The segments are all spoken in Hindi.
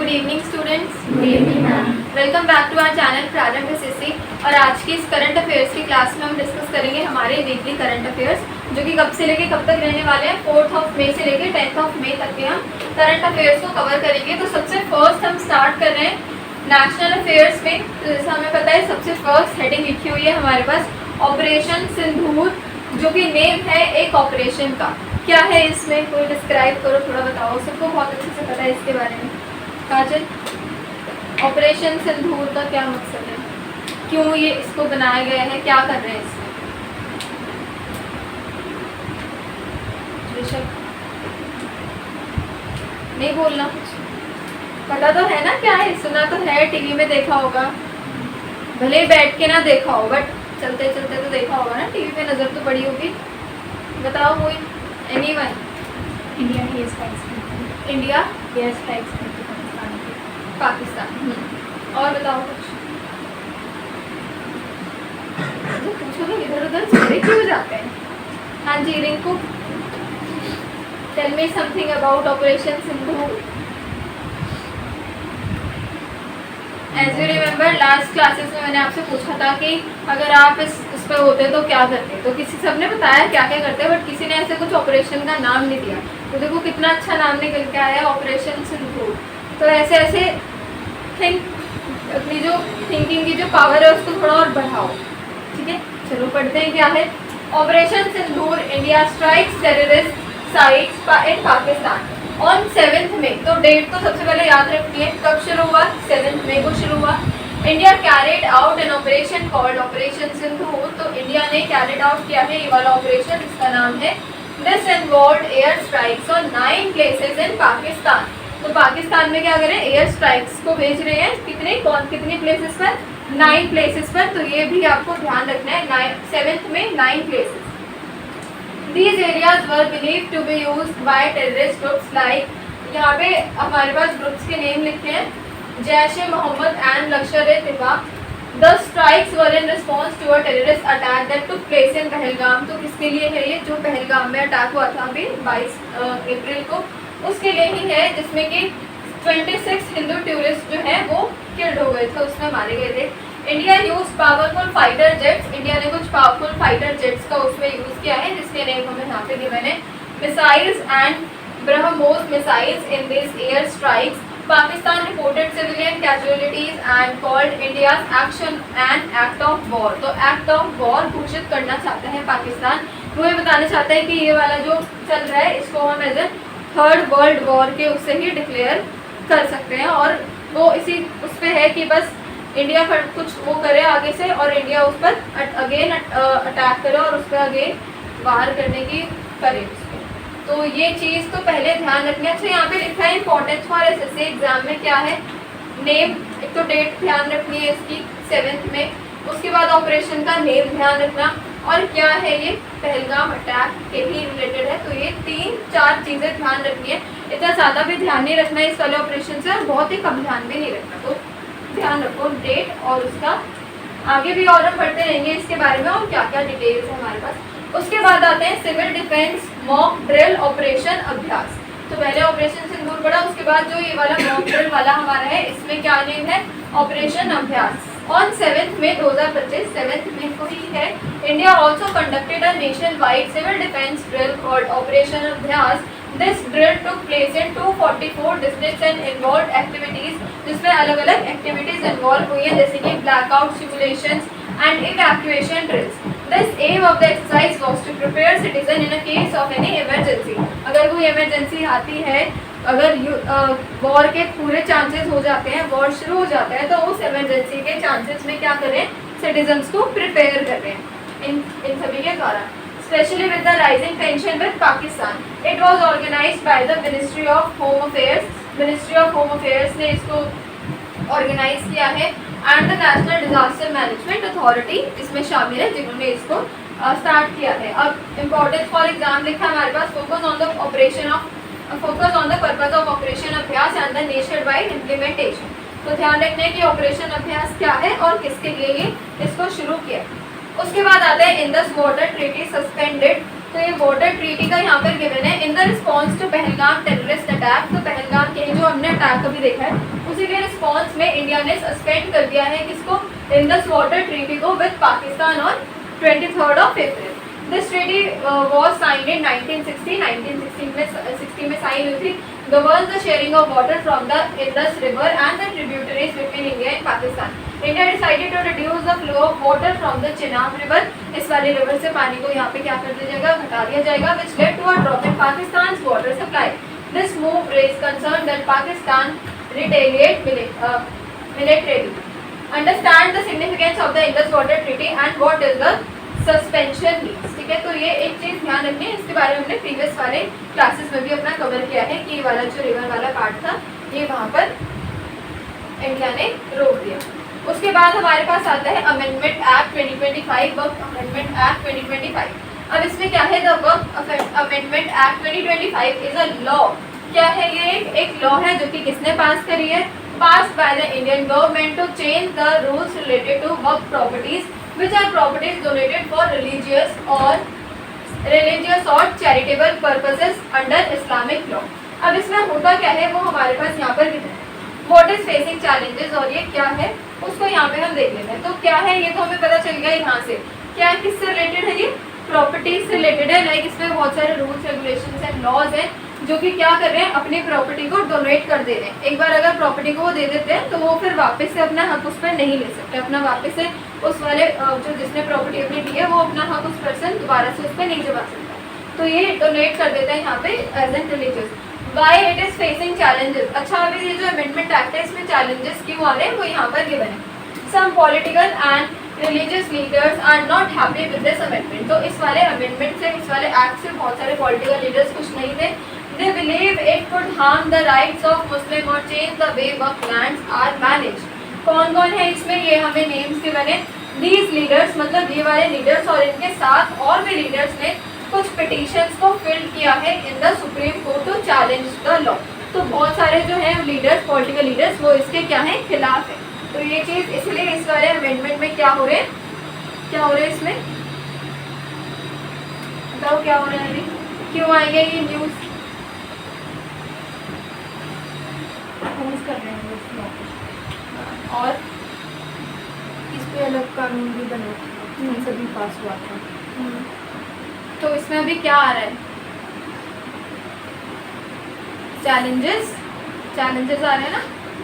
Good evening students. Good evening ma'am. Welcome back to our channel Prarambh SSC. और आज की इस करंट अफेयर्स की क्लास में हम डिस्कस करेंगे हमारे वीकली करंट अफेयर्स, जो कि कब से लेके कब तक रहने वाले हैं। 4 मई से लेके 10 मई तक के हम करंट अफेयर्स को कवर करेंगे। तो सबसे फर्स्ट हम स्टार्ट कर रहे हैं नेशनल अफेयर्स में। तो जैसा हमें पता है सबसे फर्स्ट हेडिंग लिखी हुई है हमारे पास ऑपरेशन सिंदूर, जो कि नेम है एक ऑपरेशन का। क्या है इसमें, कोई डिस्क्राइब करो, थोड़ा बताओ। सबको बहुत अच्छे से पता है इसके बारे में। काजल, ऑपरेशन सिंदूर का क्या मकसद है, क्यों ये इसको बनाया गया है, क्या कर रहे हैं इसमें? ऋषभ, नहीं बोलना कुछ, पता तो है ना क्या है, सुना तो है, टीवी में देखा होगा, भले ही बैठ के ना देखा हो बट चलते चलते तो देखा होगा ना, टीवी पे नज़र तो पड़ी होगी। बताओ कोई, एनीवन। इंडिया ने एयर स्ट्राइक्स की। इंडिया एयर स्ट्राइक्स की पाकिस्तान की। पाकिस्तान। और बताओ कुछ। तो पूछो तो इधर उधर चले क्यों जाते हैं। हाँ जी Rinku, tell me something about operation Sindoor. As you remember last classes में मैंने आपसे पूछा था कि अगर आप इस पे होते तो क्या करते। तो किसी सबने बताया क्या क्या करते, बट किसी ने ऐसे कुछ ऑपरेशन का नाम नहीं दिया। तो देखो कितना अच्छा नाम निकल के आया, ऑपरेशन सिंदूर। तो ऐसे ऐसे अपनी जो थिंकिंग की जो पावर है उसको थोड़ा और बढ़ाओ, ठीक है। चलो पढ़ते हैं क्या है। Operation Sindoor, India strikes terrorist sites in Pakistan on 7 मई। तो डेट तो सबसे पहले याद रखनी है, कब शुरू हुआ, 7 मई को शुरू हुआ। India carried out an operation called operation Sindoor. तो इंडिया ने कैरिड आउट किया है ये वाला ऑपरेशन, इसका नाम है। This involved air strikes on 9 places in Pakistan. तो पाकिस्तान में क्या करें, एयर स्ट्राइक्स को भेज रहे हैं, कितने प्लेसेस पर, 9 प्लेसेस पर। तो ये भी आपको ध्यान रखना है, 7 में 9 places. These areas were believed to be used by terrorist groups like, यहाँ पे हमारे पास ग्रुप्स के नेम लिखे हैं, Jaish-e-Mohammed and Lashkar-e-Taiba. The strikes were in response to a terrorist attack that took place in Pahalgam. तो किसके लिए है ये, जो पहलगाम में अटैक हुआ था अभी 22 अप्रैल को, उसके लिए ही है, जिसमें कि 26 हिंदू टूरिस्ट जो हैं वो किल्ड हो गए थे, उसमें मारे गए थे। India use powerful fighter jets. India ने कुछ पावरफुल फाइटर जेट्स का उसमें यूज किया है, जिसके नेम हमें यहाँ पे गिवन है। Missiles and BrahMos missiles in this air strikes. Pakistan reported civilian casualties and called India's action and act of war. तो एक्ट ऑफ वॉर घोषित करना चाहते हैं पाकिस्तान। वो ये बताना चाहते हैं कि ये वाला जो चल रहा है इसको हम as a 3rd world war के उससे ही डिक्लेयर कर सकते हैं। और वो इसी उस पर है कि बस इंडिया कुछ वो करे आगे से और इंडिया उस पर अगेन अटैक करे और उस पर अगेन वार करने की करे उसको। तो ये चीज़ तो पहले ध्यान रखनी है। अच्छा यहाँ पे लिखा है इंपॉर्टेंस फॉर एसएससी एग्जाम में क्या है, नेम, एक तो डेट ध्यान रखनी है इसकी 7 में, उसके बाद ऑपरेशन का नेम ध्यान रखना, और क्या है ये पहलगाम अटैक के ही रिलेटेड है। तो ये 3-4 चीज़ें ध्यान रखनी है। इतना ज़्यादा भी ध्यान नहीं रखना है इस वाले ऑपरेशन से, और बहुत ही कम ध्यान भी नहीं रखना। तो ध्यान रखो डेट और उसका, आगे भी और हम पढ़ते रहेंगे इसके बारे में और क्या क्या डिटेल्स है हमारे पास। उसके बाद आते हैं civil defence mock drill operation Abhyaas. तो पहले ऑपरेशन सिंदूर पढ़ा, उसके बाद जो ये वाला मॉक ड्रिल वाला हमारा है, इसमें क्या नेम है, ऑपरेशन अभ्यास। ऑन 7 मई 2025, 7 मई को ही है, India also conducted a nation wide civil defence drill called operation Abhyaas. This drill took place in 244 districts and involved activities, जिसमें अलग अलग एक्टिविटीज इन्वॉल्व हुई हैं, जैसे कि blackout simulations and evacuation drills. This aim of the exercise was to prepare citizen in a case of any emergency. अगर कोई इमरजेंसी आती है, अगर वॉर के पूरे चांसेस हो जाते हैं, वॉर शुरू हो जाता है, तो उस इमरजेंसी के चांसेस में क्या करें, सिटीजन्स को प्रिपेयर करें इन सभी के कारण। Especially with the rising tension with Pakistan, it was organized by the Ministry of Home Affairs. Ministry of Home Affairs ने इसको ऑर्गेनाइज किया है, and the national disaster management authority इसमें शामिल है, जिन्होंने इसको स्टार्ट किया है। अब इम्पोर्टेंस फॉर एग्जाम लिखा है हमारे पास, focus on the purpose of operation Abhyas and the nation wide implementation. तो ध्यान रखने की ऑपरेशन अभ्यास क्या है और किसके लिए ये इसको शुरू किया। उसके बाद आता है इंडस बॉर्डर ट्रीटी सस्पेंडेड। तो ये बॉर्डर ट्रीटी का यहाँ पर गिवन है, in the response to Pahalgam terrorist attack. तो पहलगाम के जो हमने अटैक अभी देखा है उसी के रिस्पॉन्स में इंडिया ने सस्पेंड कर दिया है किसको, इंडस वाटर ट्रीटी को with Pakistan on 23rd of April. This treaty was signed in 1960. 1960 में साइन हुई थी. Governs the sharing of water from the Indus River and the tributaries between India and Pakistan. India decided to reduce the flow of water from the Chenab River. इस वाले रिवर से पानी को यहाँ पे क्या कर दिया जाएगा, घटा दिया जाएगा, which led to a drop in Pakistan's water supply. This move raised concern that Pakistan retaliate militarily. Understand the significance of the Indus Water Treaty and what is the suspension means. ठीक है, तो ये एक चीज ध्यान रखनी है, इसके बारे में हमने प्रीवियस वाले क्लासेस में भी अपना कवर किया है कि ये वाला जो रिवर वाला पार्ट था ये वहाँ पर इंडिया ने रोक दिया. उसके बाद हमारे पास आता है amendment act 2025, work amendment act 2025. अब इसमें क्या है, the work amendment act 2025 is a law. क्या है ये, एक लॉ है जो कि किसने पास करी है, passed by the Indian government to change the rules related to work properties which are properties donated for religious or charitable purposes under Islamic law. अब इसमें होता क्या है वो हमारे पास यहाँ पर लिखा है, what is facing challenges, और ये क्या है उसको यहाँ पे हम देख लेते हैं. तो क्या है ये तो हमें पता चल गया यहाँ से, क्या है किससे रिलेटेड है, ये प्रॉपर्टीज से रिलेटेड है. लाइक इसमें बहुत सारे रूल्स रेगुलेशंस एंड लॉज हैं जो कि क्या कर रहे हैं, अपनी प्रॉपर्टी को डोनेट कर दे रहे हैं. एक बार अगर प्रॉपर्टी को वो दे देते हैं तो वो फिर वापस से अपना हक उस पर नहीं ले सकते, अपना वापस से उस वाले जो जिसने प्रॉपर्टी अपनी ली है वो अपना हक उस पर्सन दोबारा से उस पर नहीं जमा सकता. तो ये डोनेट कर देते हैं यहाँ पे as an religious. Why it is facing challenges. अच्छा, अभी ये जो अमेंडमेंट एक्ट है इसमें चैलेंजेस क्यों आ रहे हैं वो यहाँ पर गिवन है. Some political and religious leaders are not happy with this amendment. तो इस वाले अमेंडमेंट से, इस वाले एक्ट से बहुत सारे पॉलिटिकल लीडर्स खुश नहीं थे. They believe it could harm the rights of Muslim or change the way work lands are managed. कौन कौन है इसमें, ये हमें नेम्स के बने. These leaders मतलब ये वाले लीडर्स और इनके साथ और भी लीडर्स ने कुछ पिटीशंस को फिल किया है in the supreme court to challenge the law. तो बहुत सारे जो हैं लीडर्स, पॉलिटिकल लीडर्स, वो इसके क्या हैं, खिलाफ है. तो ये चीज़ इसलिए इस वाले अमेंडमेंट में क्या हो रहे हैं, क्या हो रहा है इसमें बताओ क्या हो रहा है, अभी क्यों आएंगे ये न्यूज़ कर रहे हैं लोग इस मौके और इस पे अलग कानून भी बना सभी पास हुआ था. तो इसमें अभी क्या आ रहा है, चैलेंजेस आ रहे हैं ना,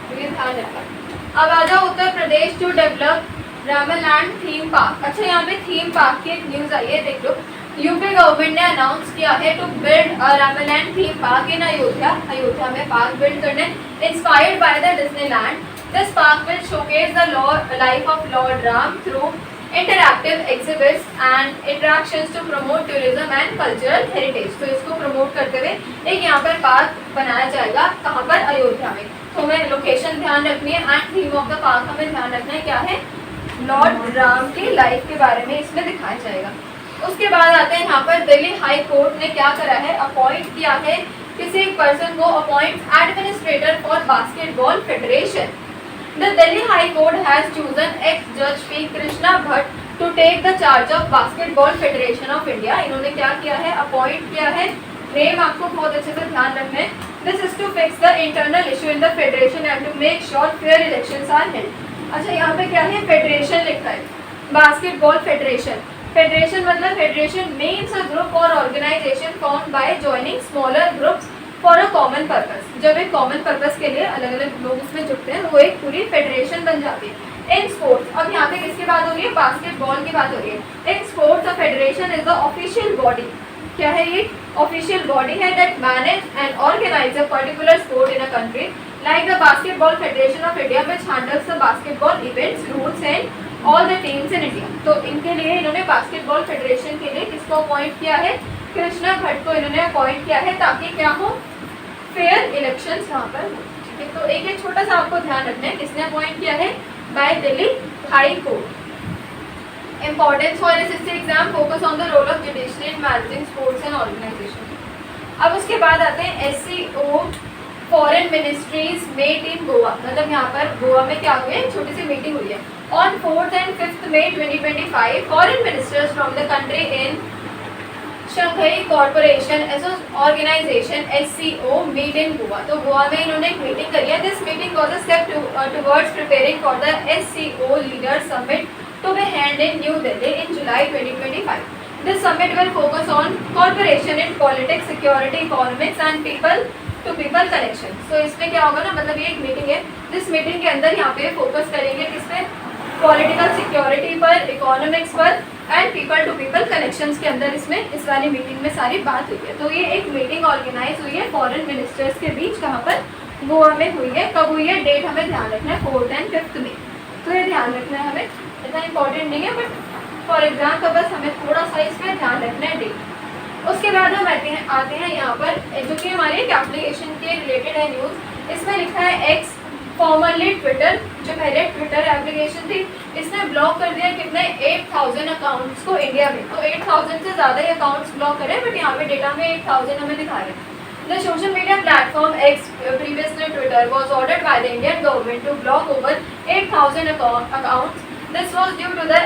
तो ये ध्यान रखा. अब आ जाओ Uttar Pradesh to develop रामालैंड theme park. अच्छा, यहाँ पे थीम पार्क की एक न्यूज़ आई है, देख लो. यूपी गवर्नमेंट ने अनाउंस किया है to build a Ramaland theme park in Ayodhya में पार्क बिल्ड करने inspired by the Disneyland. This park will showcase the life of lord Ram through interactive exhibits and interactions to promote tourism and cultural heritage. तो इसको प्रमोट करते हुए एक यहाँ पर पार्क बनाया जाएगा, कहाँ पर, अयोध्या में. तो हमें लोकेशन ध्यान रखनी है and theme of the park हमें ध्यान रखना है क्या है, लॉर्ड राम की लाइफ के बारे में इसमें दिखाया जाएगा. उसके बाद आते हैं यहाँ पर दिल्ली हाई कोर्ट ने क्या करा है, अपॉइंट किया है किसी एक पर्सन को, appoint administrator for basketball federation. The Delhi high court has chosen ex जज P Krishna Bhatt to take the charge of basketball federation of India. इन्होंने क्या किया है, अपॉइंट किया है. नेम आपको बहुत अच्छे से ध्यान रखना है. This is to fix the internal issue in the federation and to make sure fair elections are held. अच्छा, यहाँ पे क्या है, फेडरेशन लिखा है, बास्केटबॉल फेडरेशन. फेडरेशन मतलब federation means a group or organisation form by joining smaller groups for a common purpose. जब एक कॉमन पर्पस के लिए अलग अलग लोग उसमें जुटते हैं वो एक पूरी फेडरेशन बन जाती है. इन स्पोर्ट्स, अब यहाँ पे किसकी बात हो रही है, बास्केटबॉल की बात हो रही है. In sports a federation is the official body. क्या है ये, ऑफिशियल बॉडी है that manage and organise a particular sport in a country like the basketball federation of India which handles the basketball events, rules and all the teams in India. तो इनके लिए इन्होंने बास्केटबॉल फेडरेशन के लिए किसको अपॉइंट किया है, कृष्णा भट्ट को इन्होंने अपॉइंट किया है ताकि क्या हो, फेयर इलेक्शंस वहाँ पर हो. ठीक है, तो एक एक छोटा सा आपको ध्यान रखना है, किसने अपॉइंट किया है, by Delhi high court. Importance for SSC exam, focus on the role of judiciary in managing sports and organization. अब उसके बाद आते हैं SCO foreign ministries met in Goa. मतलब यहाँ पर गोवा में क्या हुई है, छोटी सी मीटिंग हुई है. On 4th and 5th May 2025, foreign ministers from the country in Shanghai corporation organisation SCO meet in Goa. तो गोवा में इन्होंने एक मीटिंग करी है। This meeting was a step towards preparing for the SCO leader summit to be held in New Delhi in July 2025। This summit will focus on corporation in politics, security, economics and people to people connection. तो इसमें क्या होगा ना, मतलब ये एक मीटिंग है, जिस मीटिंग के अंदर यहाँ पे फोकस करेंगे किसपे, पॉलिटिकल सिक्योरिटी पर, इकोनॉमिक्स पर and people to people connections के अंदर इसमें इस वाली मीटिंग में सारी बात हुई है। तो ये एक मीटिंग ऑर्गेनाइज हुई है फॉरेन मिनिस्टर्स के बीच, कहाँ पर, गोवा में हुई है। कब हुई है, डेट हमें ध्यान रखना है 4 एंड 5 में। तो ये ध्यान रखना है, हमें इतना इंपॉर्टेंट नहीं है, बट फॉर एग्जाम का बस हमें थोड़ा सा इसमें ध्यान रखना है डेट। उसके बाद हम आते हैं यहाँ पर जो कि हमारे एक एप्लीकेशन के रिलेटेड है न्यूज़। इसमें लिखा है एक्स फॉर्मरली ट्विटर, जो पहले ट्विटर एप्लीकेशन थी, इसने ब्लॉक कर दिया कितने, 8000 अकाउंट्स को इंडिया में। तो 8000 से ज़्यादा ही अकाउंट्स ब्लॉक करें, बट यहाँ पे डेटा में 8000 हमें दिखा रहे हैं। The social media platform x, previously Twitter, was ordered by the Indian government to block over 8000 accounts. This was due to the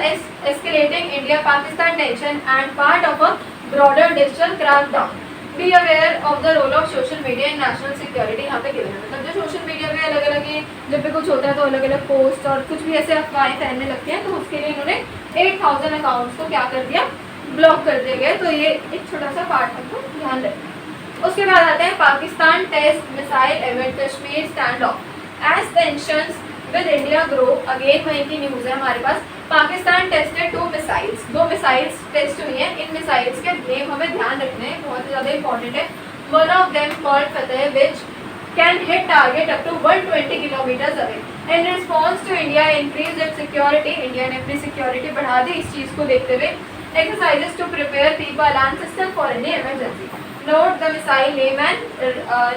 escalating India-Pakistan tension and part of a broader digital crackdown. Be aware of the role of social media in national security। यहाँ पे गिवन है, मतलब जो सोशल मीडिया पे अलग अलग ये जब भी कुछ होता है तो अलग अलग पोस्ट और कुछ भी ऐसे अफवाहें फैलने लगती हैं, तो उसके लिए इन्होंने 8000 अकाउंट्स को क्या कर दिया, ब्लॉक कर दिए गए। तो ये एक छोटा सा पार्ट हमको ध्यान रखना। उसके बाद आते हैं Pakistan test missile event Kashmir stand off as tensions with India grow. Again वहीं की न्यूज़ है हमारे पास। Pakistan tested 2 missiles, 2 missiles test हुई हैं। इन मिसाइल्स के नेम हमें ध्यान रखने हैं, बहुत ज़्यादा इंपॉर्टेंट है। One of them called Fateh which can hit target up to 120 kilometres away. In response to India increase it security. India ने अपनी सिक्योरिटी बढ़ा दी इस चीज़ को देखते हुए। Exercises to prepare people and system for any emergency. Note the missile name and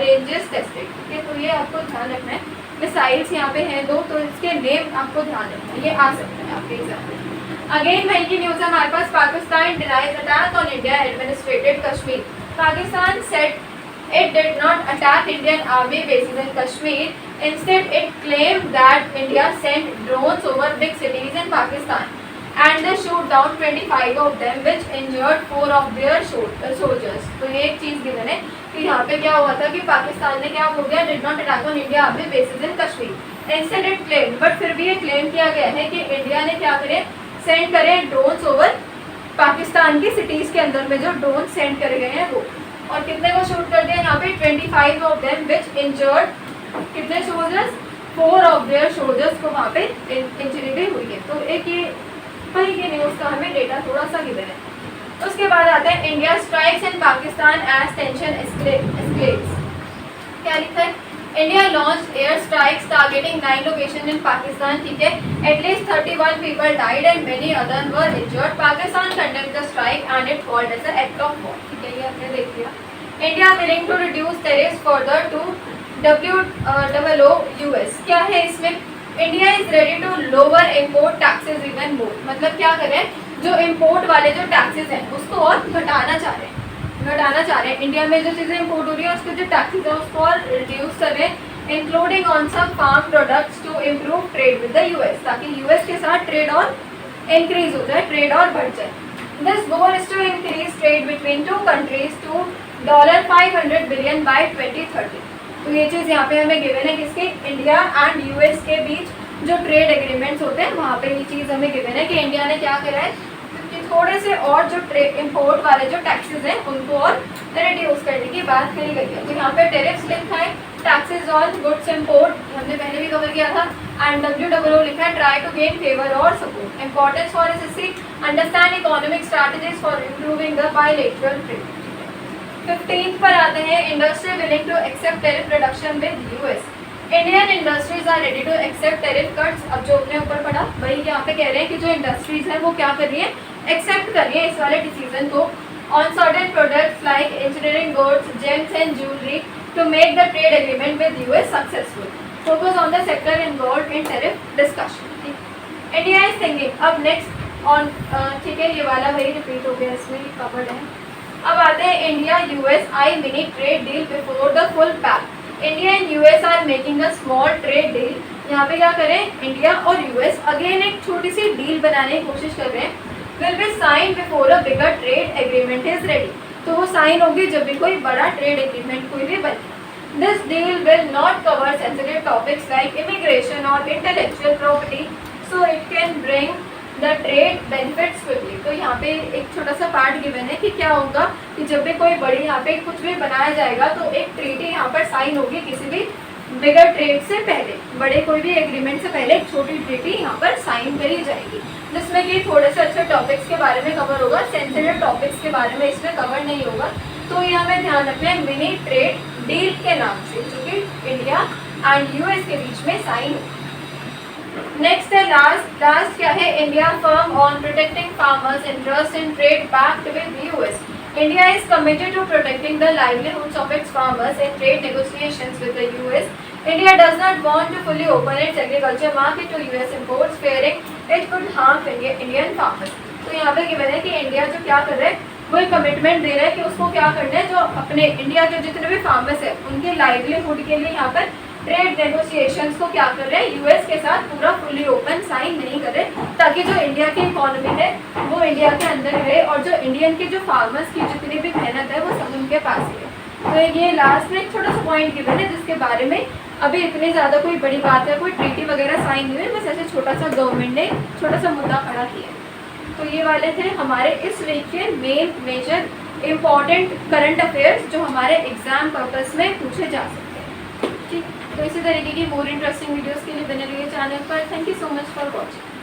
ranges tested. ठीक है, तो ये आपको ध्यान रखना है। मिसाइल्स यहाँ पे हैं 2, तो इसके नेम आपको ध्यान रखना है, ये आ सकते हैं आपके एग्जाम में। अगेन वहीं की न्यूज़ है हमारे पास। Pakistan denies attack on India administered Kashmir. Pakistan said it did not attack Indian army bases in Kashmir. Instead, it claimed that India sent drones over big cities in Pakistan and they shoot down 25 of them, which injured 4 of their soldiers. तो ये एक चीज़ गिवन है कि यहाँ पे क्या हुआ था कि पाकिस्तान ने क्या बोल दिया, did not attack on India army bases in Kashmir. Instead, it claimed, but फिर भी ये क्लेम किया गया है कि इंडिया ने क्या करे, सेंड करे ड्रोन्स ओवर पाकिस्तान की सिटीज़ के अंदर में जो ड्रोन सेंड करे गए हैं वो, और कितने को शूट कर दिया यहाँ पे, 25 ऑफ देम विच इंजर्ड कितने सोल्जर्स, 4 ऑफ देयर सोल्जर्स को वहाँ पे इंजरी भी हुई है। तो एक ये वही के न्यूज़ का हमें डेटा थोड़ा सा गिवन है। उसके बाद आता है India strikes in Pakistan as tension escalates. क्या लिखा है, India launch air strikes targeting 9 location in Pakistan. ठीक है, at least 31 people died and many other were injured. Pakistan condemned the strike and it called as an act of war. ठीक है, ये आपने देख लिया। India willing to reduce tariffs further to WTO US। क्या है इसमें, India is ready to lower import taxes even more. मतलब क्या करें, जो इम्पोर्ट वाले जो टैक्सेस हैं उसको और घटाना चाह रहे हैं। इंडिया में जो चीज़ें इम्पोर्ट हो रही है उसके जो टैक्सेस हैं उसको और रिड्यूस कर रहे हैं, including on some farm products to improve trade with the US, ताकि US के साथ ट्रेड और इंक्रीज हो जाए, ट्रेड और बढ़ जाए। This goal is to increase trade between 2 countries to $500 billion by 2030। तो ये चीज़ यहाँ पे हमें गिवन है किसके, इंडिया एंड US के बीच जो ट्रेड एग्रीमेंट्स होते हैं वहाँ पे ये चीज़ हमें गिवन है कि इंडिया ने क्या करा है कि थोड़े से और जो इम्पोर्ट वाले जो टैक्सेस हैं उनको और रिड्यूस करने की बात करी गई है। तो यहाँ पे टेरिफ्स लिखा है, टैक्सेस ऑन गुड्स इम्पोर्ट हमने पहले भी कवर किया था, एंड WTO लिखा है try to gain favour or support. Importance for SSC, understand economic strategies for improving the bilateral trade. 15 पर आते हैं, industry willing to accept tariff reduction with US। Indian industries are ready to accept tariff cuts. अब जो अपने ऊपर पड़ा वही यहाँ पे कह रहे हैं कि जो इंडस्ट्रीज हैं वो क्या कर रही है, एक्सेप्ट कर रही है इस वाले डिसीजन को on certain products like engineering goods, gems and jewellery to make the trade agreement with US successful. Focus on the sector involve in tariff discussion. India is thinking अब नेक्स्ट ऑन, ठीक है, ये वाला वही रिपीट हो गया, इसमें कवर्ड है। अब आते हैं India US mini trade deal before the full pack. India and US are making a small trade deal. यहाँ पे क्या करें, इंडिया और US अगेन एक छोटी सी डील बनाने की कोशिश कर रहे हैं will be signed before a bigger trade agreement is ready. तो वो साइन होगी जब भी कोई बड़ा ट्रेड एग्रीमेंट कोई भी बने. This deal will not cover sensitive topics like immigration or intellectual property, so it can bring the trade benefits quickly. तो यहाँ पे एक छोटा सा पार्ट गिवन है कि क्या होगा कि जब भी कोई बड़ी यहाँ पे कुछ भी बनाया जाएगा तो एक ट्रीटी यहाँ पर साइन होगी किसी भी बिगर ट्रेड से पहले, बड़े कोई भी एग्रीमेंट से पहले एक छोटी ट्रीटी यहाँ पर साइन करी जाएगी, जिसमें कि थोड़े से अच्छे टॉपिक्स के बारे में कवर होगा, सेंसिटिव टॉपिक्स के बारे में इसमें कवर नहीं होगा. तो ये हमें ध्यान रखना है मिनी ट्रेड डील के नाम से, जो कि इंडिया एंड यूएस के बीच में साइन होगी. नेक्स्ट है लास्ट क्या है, India firm on protecting farmers interest in trade pact with US. India is committed to protecting the livelihoods of its farmers in trade negotiations with the US. India does not want to fully open its agriculture market to US imports, fearing it could harm Indian farmers. तो यहाँ पे गिवन है कि इंडिया जो क्या कर रहा है वो एक कमिटमेंट दे रहा है कि उसको क्या करना है, जो अपने इंडिया के जितने भी फार्मर्स है उनके लाइवलीहुड के लिए यहाँ पर ट्रेड नेगोशिएशंस को क्या कर रहे हैं यूएस के साथ पूरा फुली ओपन साइन नहीं कर रहे, ताकि जो इंडिया की इकोनॉमी है वो इंडिया के अंदर रहे और जो इंडियन के जो फार्मर्स की जितनी भी मेहनत है वो सब उनके पास ही है. तो ये लास्ट में एक छोटा सा पॉइंट गिवन है जिसके बारे में अभी इतनी ज़्यादा कोई बड़ी बात है, कोई ट्रीटी वगैरह साइन नहीं हुई, बस ऐसे छोटा सा गवर्नमेंट ने छोटा सा मुद्दा खड़ा किया. तो ये वाले थे हमारे इस वीक के मेजर इम्पॉर्टेंट करंट अफेयर्स जो हमारे एग्जाम पर्पस में पूछे जा सकते हैं. ठीक, तो इसी तरीके की मोर इंटरेस्टिंग वीडियोस के लिए बने रहिए चैनल पर. Thank you so much for watching.